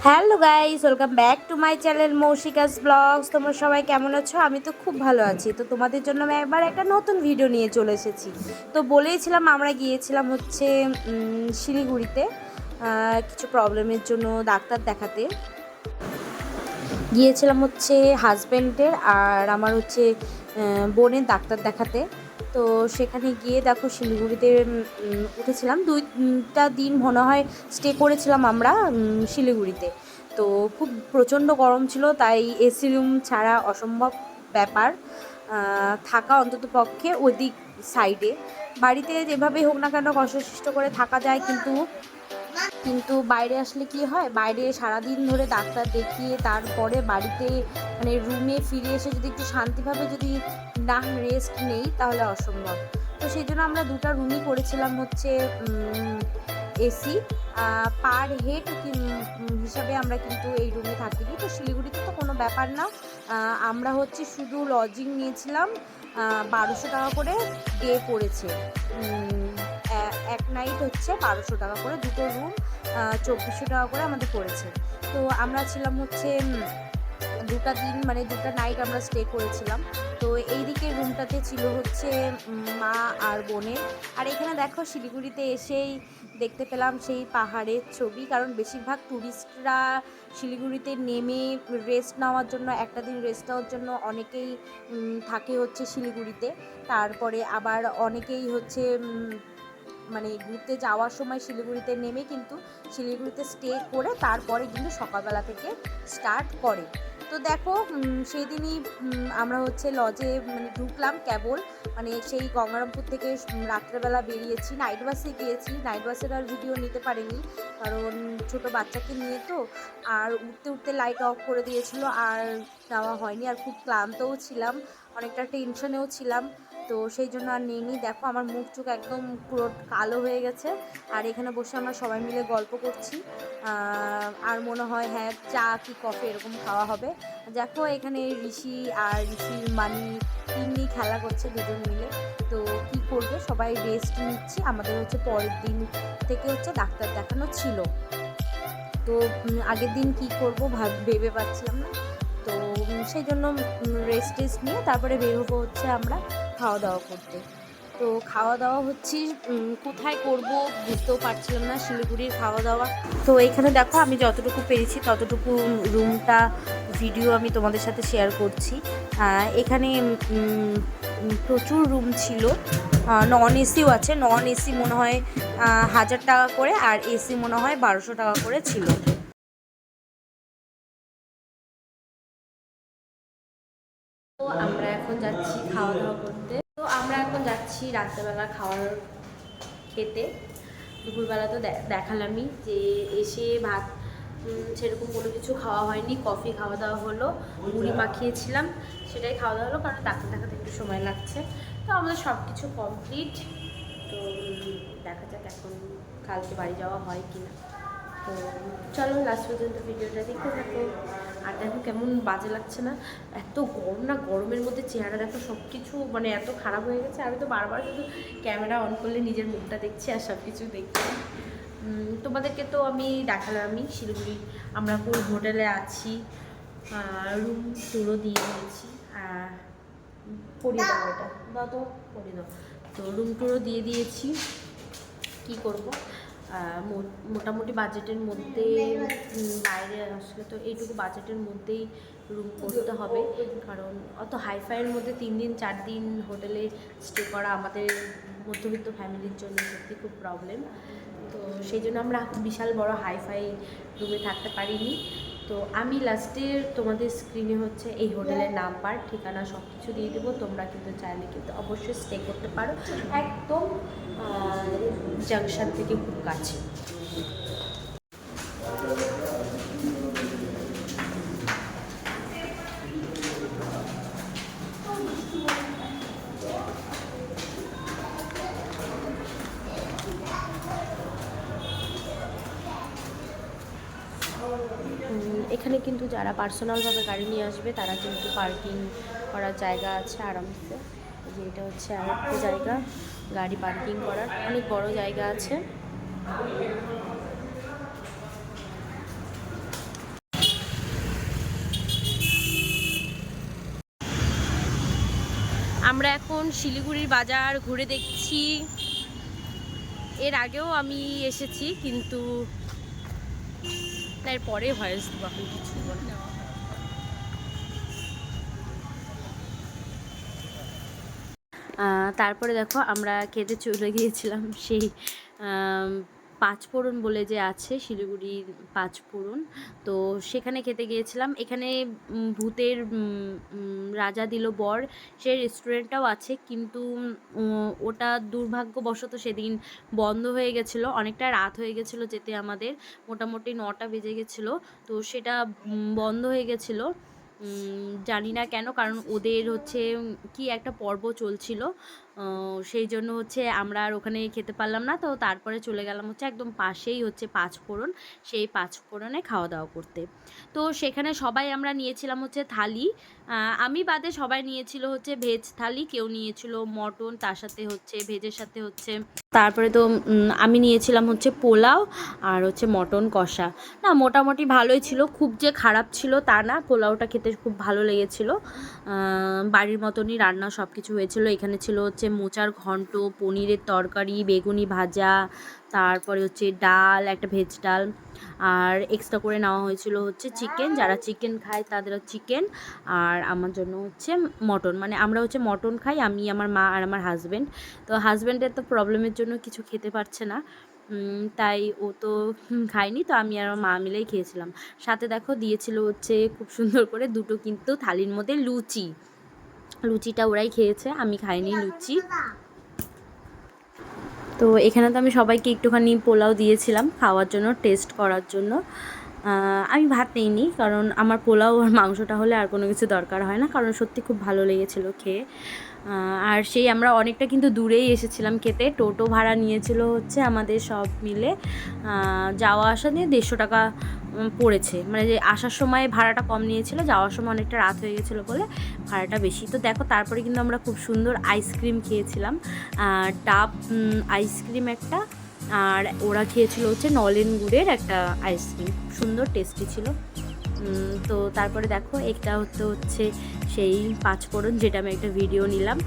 Hello guys, welcome back to my channel Moushikas blogs. তোমরা সবাই কেমন আছো? আমি তো খুব ভালো আছি। তো তোমাদের জন্য আমি একবার একটা নতুন ভিডিও নিয়ে চলে এসেছি। তো বলেইছিলাম আমরা গিয়েছিলাম হচ্ছে শিলিগুড়িতে কিছু প্রবলেমের জন্য ডাক্তার দেখাতে গিয়েছিলাম হচ্ছে হাজব্যান্ডের আর আমার হচ্ছে বোনের ডাক্তার দেখাতে। তো সেখানে গিয়ে দেখো শিলিগুড়িতে উঠেছিলাম, দুইটা দিন মনে হয় স্টে করেছিলাম আমরা শিলিগুড়িতে। তো খুব প্রচণ্ড গরম ছিল, তাই এসি রুম ছাড়া অসম্ভব ব্যাপার থাকা, অন্তত পক্ষে ওদিক সাইডে। বাড়িতে যেভাবেই হোক না কেন কষ্ট করে থাকা যায়, কিন্তু বাইরে আসলে কি হয়, বাইরে সারাদিন ধরে ডাক্তার দেখিয়ে তারপরে বাড়িতে মানে রুমে ফিরে এসে যদি একটু শান্তিভাবে যদি না রেস্ট নেই তাহলে অসম্ভব। তো সেই জন্য আমরা দুটো রুমই করেছিলাম হচ্ছে এসি পার হেড হিসাবে আমরা কিন্তু এই রুমে থাকিনি। তো শিলিগুড়িতে তো কোনো ব্যাপার না, আমরা হচ্ছে শুধু লজিং নিয়েছিলাম 1200 টাকা করে ডে পড়েছে। এক নাইট হচ্ছে 1200 টাকা করে, দুটো রুম 2400 টাকা করে আমাদের পড়েছে। তো আমরা ছিলাম হচ্ছে দুটা দিন, মানে দুটা নাইট আমরা স্টে করেছিলাম। তো এই দিকের রুমটাতে ছিল হচ্ছে মা আর বোনের। আর এখানে দেখো শিলিগুড়িতে এসেই দেখতে পেলাম সেই পাহাড়ের ছবি, কারণ বেশিরভাগ ট্যুরিস্টরা শিলিগুড়িতে নেমে রেস্ট নেওয়ার জন্য, একটা দিন রেস্ট নেওয়ার জন্য অনেকেই থাকে হচ্ছে শিলিগুড়িতে। তারপরে আবার অনেকেই হচ্ছে মানে ঘুরতে যাওয়ার সময় শিলিগুড়িতে নেমে কিন্তু শিলিগুড়িতে স্টে করে তারপরে কিন্তু সকালবেলা থেকে স্টার্ট করে। তো দেখো সেই দিনই আমরা হচ্ছে লজে মানে ঢুকলাম কেবল, মানে সেই গঙ্গারামপুর থেকে রাত্রেবেলা বেরিয়েছি, নাইট বাসে গিয়েছি। নাইট বাসের আর ভিডিও নিতে পারিনি, কারণ ছোট বাচ্চাকে নিয়ে তো, আর উঠতে উঠতে লাইট অফ করে দিয়েছিল আর নেওয়া হয়নি। আর খুব ক্লান্তও ছিলাম, অনেকটা টেনশনেও ছিলাম, তো সেই জন্য আর নিইনি। দেখো আমার মুখ চোখ একদম পুরো কালো হয়ে গেছে, আর এখানে বসে আমরা সবাই মিলে গল্প করছি। আর মনে হয় হ্যাঁ চা কি কফি এরকম খাওয়া হবে। দেখো এখানে ঋষি আর ঋষির মানি তিন্নি খেলা করছে দুজন মিলে। তো কি করবে, সবাই রেস্ট নিচ্ছি। আমাদের হচ্ছে পরের দিন থেকে হচ্ছে ডাক্তার দেখানো ছিল, তো আগের দিন কি করব ভেবে পাচ্ছিলাম না। তো সেই জন্য রেস্ট নিয়ে তারপরে বের হবো হচ্ছে আমরা খাওয়া দাওয়া করতে। তো খাওয়া দাওয়া হচ্ছে কোথায় করব বুঝতেও পারছিলাম না, শিলিগুড়ির খাওয়া দাওয়া। তো এখানে দেখো আমি যতটুকু পেরেছি ততটুকু রুমটা ভিডিও আমি তোমাদের সাথে শেয়ার করছি। এখানে প্রচুর রুম ছিল, নন এসিও আছে। নন এসি মনে হয় 1000 টাকা করে, আর এসি মনে হয় 1200 টাকা করে ছিল। তো আমরা এখন যাচ্ছি খাওয়া দাওয়া করতে। তো আমরা এখন যাচ্ছি রাত্রেবেলা খাওয়ার খেতে। দুপুরবেলা তো দেখালামই যে এসে ভাত সেরকম কোনো কিছু খাওয়া হয়নি, কফি খাওয়া দাওয়া হলো, মুড়ি মাখিয়েছিলাম সেটাই খাওয়া দাওয়া হলো, কারণ ডাক্তার দেখাতে একটু সময় লাগছে। তো আমাদের সব কিছু কমপ্লিট। তো দেখা যাক এখন কালকে বাড়ি যাওয়া হয় কি না। তো চলো লাস্ট পর্যন্ত ভিডিওটা দেখতে থাকো। আর দেখো কেমন বাজে লাগছে না, এত গরম না, গরমের মধ্যে চেহারা দেখো সব কিছু মানে এত খারাপ হয়ে গেছে। আমি তো বারবার শুধু ক্যামেরা অন করলে নিজের মুখটা দেখছি আর সব কিছু দেখছি। তোমাদেরকে তো আমি দেখালামই শিলিগুড়ি আমরা কোন হোটেলে আছি, রুম টুরও দিয়ে দিয়েছি। পরিয়ে দাও, এটা দাও তো পরিয়ে দাও। তো রুম টুরও দিয়ে দিয়েছি। কি করব, মোটামুটি বাজেটের মধ্যে বাইরে আসলে তো এইটুকু বাজেটের মধ্যেই রুম করতে হবে, কারণ অত হাইফাইয়ের মধ্যে 3 দিন 4 দিন হোটেলে স্টে করা আমাদের মধ্যবিত্ত ফ্যামিলির জন্য সত্যি খুব প্রবলেম। তো সেই জন্য আমরা বিশাল বড় হাইফাই রুমে থাকতে পারিনি। তো আমি লাস্টে তোমাদের স্ক্রিনে হচ্ছে এই হোটেলের নাম্বার ঠিকানা সব কিছু দিয়ে দেবো, তোমরা কিন্তু চাইলে কিন্তু অবশ্যই স্টে করতে পারো, একদম জাংশন থেকে খুব কাছে। এখানে কিন্তু যারা পার্সোনালভাবে গাড়ি নিয়ে আসবে তারা কিন্তু পার্কিং করার জায়গা আছে আরামসে। যে এটা হচ্ছে আরেকটা জায়গা গাড়ি পার্কিং করার, অনেক বড় জায়গা আছে। আমরা এখন শিলিগুড়ির বাজার ঘুরে দেখছি। এর আগেও আমি এসেছি, কিন্তু এর পরে ভয়েস দেবো, এখন কিছু বলে। তারপরে দেখো আমরা খেতে চলে গিয়েছিলাম সেই পাঁচফোড়ন বলে যে আছে, শিলিগুড়ির পাঁচফোড়ন। তো সেখানে খেতে গিয়েছিলাম। এখানে ভূতের রাজা দিল বর সেই রেস্টুরেন্টটাও আছে, কিন্তু ওটা দুর্ভাগ্যবশত সেদিন বন্ধ হয়ে গেছিলো। অনেকটা রাত হয়ে গেছিলো যেতে, আমাদের মোটামুটি 9টা বেজে গেছিলো। তো সেটা বন্ধ হয়ে গেছিলো, জানি না কেন, কারণ ওদের হচ্ছে কি একটা পর্ব চলছিল, সেই জন্য হচ্ছে আমরা আর ওখানে খেতে পারলাম না। তো তারপরে চলে গেলাম হচ্ছে একদম পাশেই হচ্ছে পাঁচফোড়ন, সেই পাঁচফোড়নে খাওয়া দাওয়া করতে। তো সেখানে সবাই আমরা নিয়েছিলাম হচ্ছে থালি, আমি বাদে সবাই নিয়েছিল হচ্ছে ভেজ থালি, কেউ নিয়েছিল মটন, তার সাথে হচ্ছে ভেজের সাথে হচ্ছে, তারপরে তো আমি নিয়েছিলাম হচ্ছে পোলাও আর হচ্ছে মটন কষা। না, মোটামুটি ভালোই ছিল, খুব যে খারাপ ছিল তা না। পোলাওটা খেতে খুব ভালো লেগেছিল, বাড়ির মতনই রান্না সব কিছু হয়েছিল। এখানে ছিল হচ্ছে মোচার ঘন্ট, পনিরের তরকারি, বেগুনি ভাজা, তারপরে হচ্ছে ডাল, একটা ভেজ ডাল, আর এক্সট্রা করে নেওয়া হয়েছিল হচ্ছে চিকেন, যারা চিকেন খায় তাদের চিকেন, আর আমার জন্য হচ্ছে মটন। মানে আমরা হচ্ছে মটন খাই, আমি, আমার মা আর আমার হাজব্যান্ড। তো হাজব্যান্ডের তো প্রবলেমের জন্য কিছু খেতে পারছে না, তাই ও তো খায়নি, তো আমি আর মা মিলেই খেয়েছিলাম। সাথে দেখো দিয়েছিল হচ্ছে খুব সুন্দর করে দুটো কিন্তু থালির মধ্যে লুচিটা ওরাই খেয়েছে, আমি খাইনি লুচি। তো এখানে তো আমি সবাইকে একটুখানি পোলাও দিয়েছিলাম খাওয়ার জন্য, টেস্ট করার জন্য। আমি ভাত নিইনি, কারণ আমার পোলাও আর মাংসটা হলে আর কোনো কিছু দরকার হয় না, কারণ সত্যি খুব ভালো লেগেছিলো খেয়ে। আর সেই আমরা অনেকটা কিন্তু দূরেই এসেছিলাম খেতে। টোটো ভাড়া নিয়েছিল হচ্ছে আমাদের সব মিলে, যাওয়া আসা নিয়ে 150 টাকা পড়েছে। মানে যে আসার সময় ভাড়াটা কম নিয়েছিল, যাওয়ার সময় অনেকটা রাত হয়ে গেছিলো বলে ভাড়াটা বেশি। তো দেখো তারপরে কিন্তু আমরা খুব সুন্দর আইসক্রিম খেয়েছিলাম, ডাব আইসক্রিম একটা, আর ওরা খেয়েছিল হচ্ছে নলেন গুড়ের একটা আইসক্রিম, খুব সুন্দর টেস্টি ছিল। তো তারপরে দেখো এটা হচ্ছে সেই পাঁচফোড়ন, যেটা আমি একটা ভিডিও নিলাম,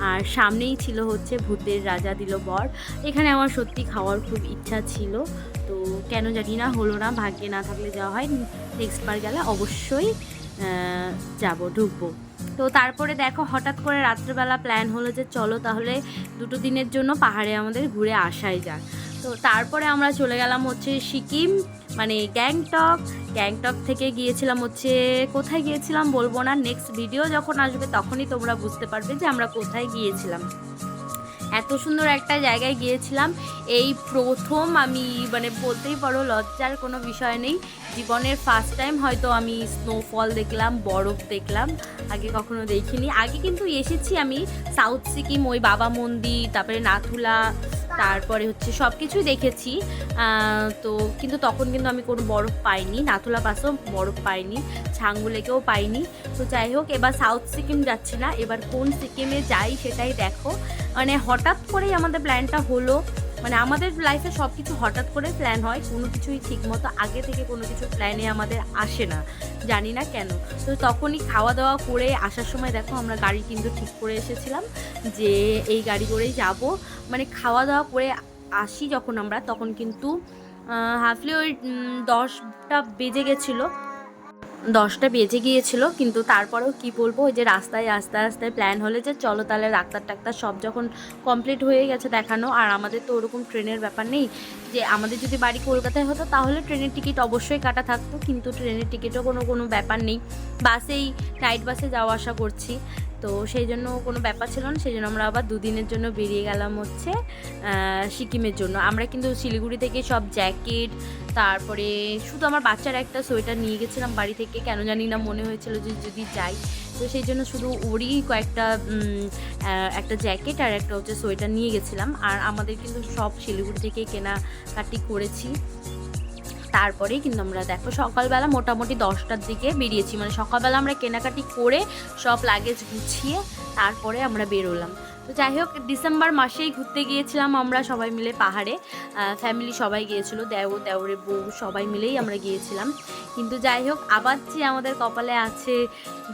আর সামনেই ছিল হচ্ছে ভূতের রাজা দিল বর। এখানে আমার সত্যি খাওয়ার খুব ইচ্ছা ছিল, তো কেন জানি না হলো না, ভাগ্যে না থাকলে যাওয়া হয়। নেক্সট বার গেলে অবশ্যই ঢুকবো। তো তারপরে দেখো হঠাৎ করে রাত্রেবেলা প্ল্যান হলো যে চলো তাহলে 2 দিনের জন্য পাহাড়ে আমাদের ঘুরে আসাই যাক। তো তারপরে আমরা চলে গেলাম হচ্ছে সিকিম, মানে গ্যাংটক থেকে গিয়েছিলাম হচ্ছে, কোথায় গিয়েছিলাম বলবো না, নেক্সট ভিডিও যখন আসবে তখনই তোমরা বুঝতে পারবে যে আমরা কোথায় গিয়েছিলাম। এত সুন্দর একটা জায়গায় গিয়েছিলাম, এই প্রথম আমি, মানে বলতেই পারো লজ্জার কোনো বিষয় নেই, জীবনের ফার্স্ট টাইম হয়তো আমি স্নোফল দেখলাম, বরফ দেখলাম, আগে কখনো দেখিনি। আগে কিন্তু এসেছি আমি সাউথ সিকিম, ওই বাবা মন্দির, তারপরে নাথুলা, তারপরে হচ্ছে সব কিছুই দেখেছি, তো কিন্তু তখন কিন্তু আমি কোনো বরফ পাইনি, নাথুলা পাসেও বরফ পাইনি, ছাঙ্গু লেকেও পাইনি। তো যাই হোক, এবার সাউথ সিকিম যাচ্ছি না, এবার কোন সিকিমে যাই সেটাই দেখো। মানে হঠাৎ করেই আমাদের প্ল্যানটা হলো, মানে আমাদের লাইফে সব কিছু হঠাৎ করে প্ল্যান হয়, কোনো কিছুই ঠিকমতো আগে থেকে কোনো কিছু প্ল্যানে আমাদের আসে না, জানি না কেন। তো তখনই খাওয়া দাওয়া করে আসার সময় দেখো আমরা গাড়ি কিন্তু ঠিক করে এসেছিলাম যে এই গাড়ি করেই যাব। মানে খাওয়া দাওয়া করে আসি যখন আমরা, তখন কিন্তু হাফলি ওই 10টা বেজে গেছিলো, 10টা বেজে গিয়েছিলো। কিন্তু তারপরেও কি বলবো, ওই যে রাস্তায় আস্তে আস্তে প্ল্যান হলে যে চলো তাহলে ডাক্তার টাক্তার সব যখন কমপ্লিট হয়ে গেছে দেখানো, আর আমাদের তো ওরকম ট্রেনের ব্যাপার নেই, যে আমাদের যদি বাড়ি কলকাতায় হতো তাহলে ট্রেনের টিকিট অবশ্যই কাটা থাকতো, কিন্তু ট্রেনের টিকিটও কোনো ব্যাপার নেই, বাসেই নাইট বাসে যাওয়া আসা করছি, তো সেই জন্য কোনো ব্যাপার ছিল না। সেই জন্য আমরা আবার 2 দিনের জন্য বেরিয়ে গেলাম হচ্ছে সিকিমের জন্য। আমরা কিন্তু শিলিগুড়ি থেকে সব জ্যাকেট, তারপরে শুধু আমার বাচ্চার একটা সোয়েটার নিয়ে গেছিলাম বাড়ি থেকে, কেন জানি না মনে হয়েছিল যে যদি যাই, তো সেই জন্য শুধু ওরই কয়েকটা একটা জ্যাকেট আর একটা হচ্ছে সোয়েটার নিয়ে গেছিলাম। আর আমাদের কিন্তু সব শিলিগুড়ি থেকে কেনাকাটি করেছি। তারপরেই কিন্তু আমরা দেখো সকালবেলা মোটামুটি 10টার দিকে বেরিয়েছি, মানে সকালবেলা আমরা কেনাকাটি করে সব লাগেজ গুছিয়ে তারপরে আমরা বেরোলাম। তো যাই হোক, ডিসেম্বর মাসেই ঘুরতে গিয়েছিলাম আমরা সবাই মিলে পাহাড়ে, ফ্যামিলি সবাই গিয়েছিলো, দেওরের বউ সবাই মিলেই আমরা গিয়েছিলাম। কিন্তু যাই হোক, আবার যে আমাদের কপালে আছে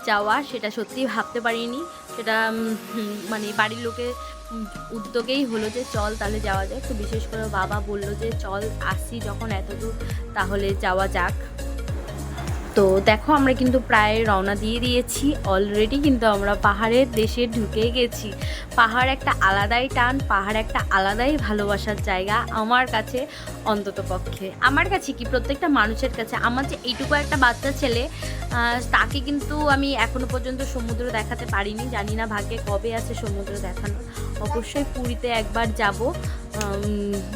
যাওয়া, সেটা সত্যিই ভাবতে পারিনি। সেটা মানে বাড়ির লোকের উদ্যোগেই হলো যে চল তাহলে যাওয়া যায়। তো বিশেষ করে বাবা বললো যে চল আসি যখন এত দূর তাহলে যাওয়া যাক। তো দেখো আমরা কিন্তু প্রায় রওনা দিয়ে দিয়েছি অলরেডি, কিন্তু আমরা পাহাড়ের দেশে ঢুকে গেছি। পাহাড় একটা আলাদাই টান, পাহাড় একটা আলাদাই ভালোবাসার জায়গা আমার কাছে, অন্তত পক্ষে আমার কাছে কি প্রত্যেকটা মানুষের কাছে। আমার যে এইটুকু একটা বাচ্চা ছেলে, তাকে কিন্তু আমি এখনো পর্যন্ত সমুদ্র দেখাতে পারিনি। জানি না ভাগ্যে কবে আছে সমুদ্র দেখানোর। অবশ্যই পুরীতে একবার যাব,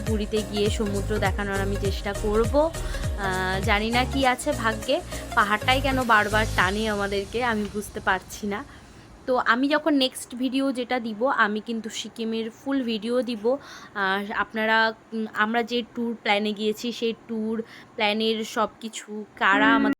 পুরীতে গিয়ে সমুদ্র দেখানোর আমি চেষ্টা করব। জানি না কি আছে ভাগ্যে, পাহাড়টাই কেন বারবার টানে আমাদেরকে, আমি বুঝতে পারছি না। তো আমি যখন নেক্সট ভিডিও যেটা দিব, আমি কিন্তু সিকিমের ফুল ভিডিও দিব। আপনারা আমরা যে ট্যুর প্ল্যানে গিয়েছি সেই ট্যুর প্ল্যানের সব কিছু, কারা আমাদের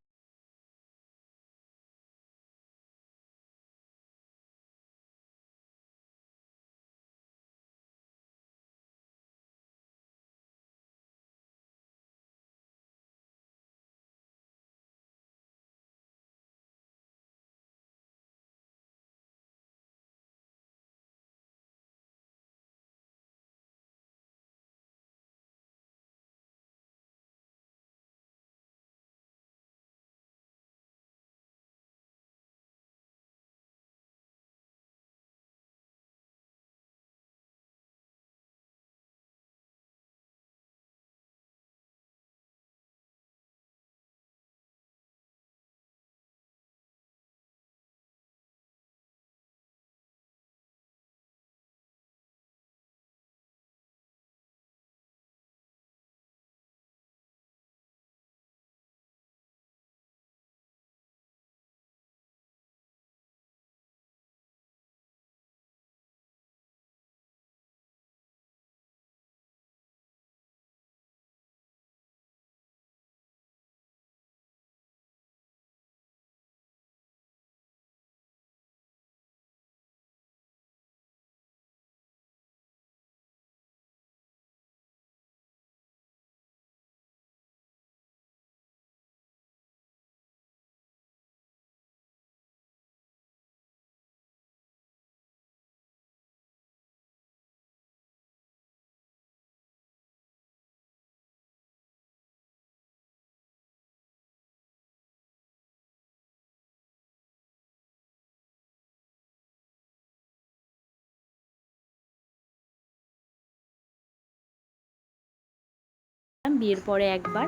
বিয়ের পরে একবার,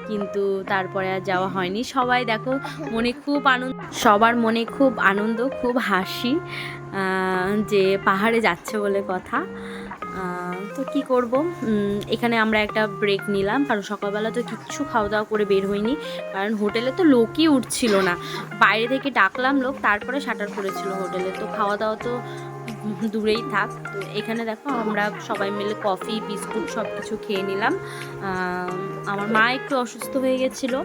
কিন্তু তারপরে আর যাওয়া হয়নি। সবাই দেখো মনে খুব আনন্দ, সবার মনে খুব আনন্দ, খুব হাসি যে পাহাড়ে যাচ্ছে বলে কথা। তো কি করব, এখানে আমরা একটা ব্রেক নিলাম, কারণ সকালবেলা তো কিচ্ছু খাওয়া দাওয়া করে বের হইনি, কারণ হোটেলে তো লোকই উঠছিল না। বাইরে থেকে ডাকলাম লোক, তারপরে শাটার করেছিল হোটেলে, তো খাওয়া দাওয়া তো দূরেই থাক। তো এখানে দেখো আমরা সবাই মিলে কফি বিস্কুট সব কিছু খেয়ে নিলাম। আমার মা একটু অসুস্থ হয়ে গেছিলো,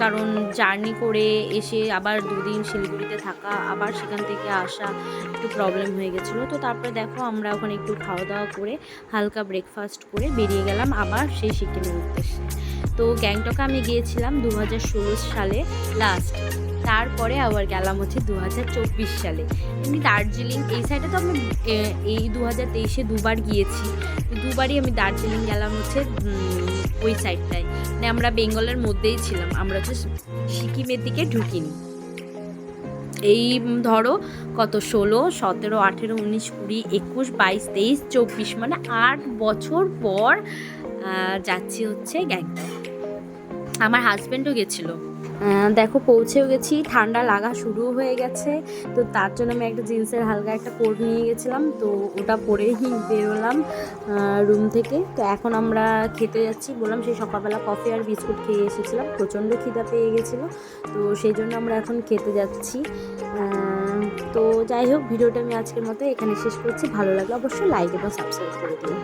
কারণ জার্নি করে এসে আবার দুদিন শিলিগুড়িতে থাকা, আবার সেখান থেকে আসা একটু প্রবলেম হয়ে গেছিলো। তো তারপরে দেখো আমরা ওখানে একটু খাওয়া দাওয়া করে হালকা ব্রেকফাস্ট করে বেরিয়ে গেলাম আবার সেই সিকিমের উদ্দেশ্যে। তো গ্যাংটকে আমি গিয়েছিলাম 2016 সালে লাস্ট, তারপরে আবার গেলাম হচ্ছে 2024 সালে। এমনি দার্জিলিং এই সাইডে তো আমি এই 2023-এ দুবার গিয়েছি, দুবারই আমি দার্জিলিং গেলাম হচ্ছে ওই সাইডটায়, মানে আমরা বেঙ্গলের মধ্যেই ছিলাম, আমরা হচ্ছে সিকিমের দিকে ঢুকিনি। এই ধরো কত 16, 17, 18, 19, 20, 21, 22, 23, 24, মানে 8 বছর পর যাচ্ছি হচ্ছে গ্যাংটক। আমার হাজব্যান্ডও গেছিলো। দেখো পৌঁছেও গেছি, ঠান্ডা লাগা শুরু হয়ে গেছে, তো তার জন্য আমি একটা জিন্সের হালকা একটা কোট নিয়ে গেছিলাম, তো ওটা পরেই বেরোলাম রুম থেকে। তো এখন আমরা খেতে যাচ্ছি, বললাম সেই সকালবেলা কফি আর বিস্কুট খেয়ে এসেছিলাম, প্রচণ্ড খিদা পেয়ে গেছিলো, তো সেই জন্য আমরা এখন খেতে যাচ্ছি। তো যাই হোক, ভিডিওটা আমি আজকের মতো এখানে শেষ করছি। ভালো লাগলে অবশ্যই লাইক এবং সাবস্ক্রাইব করে দিও।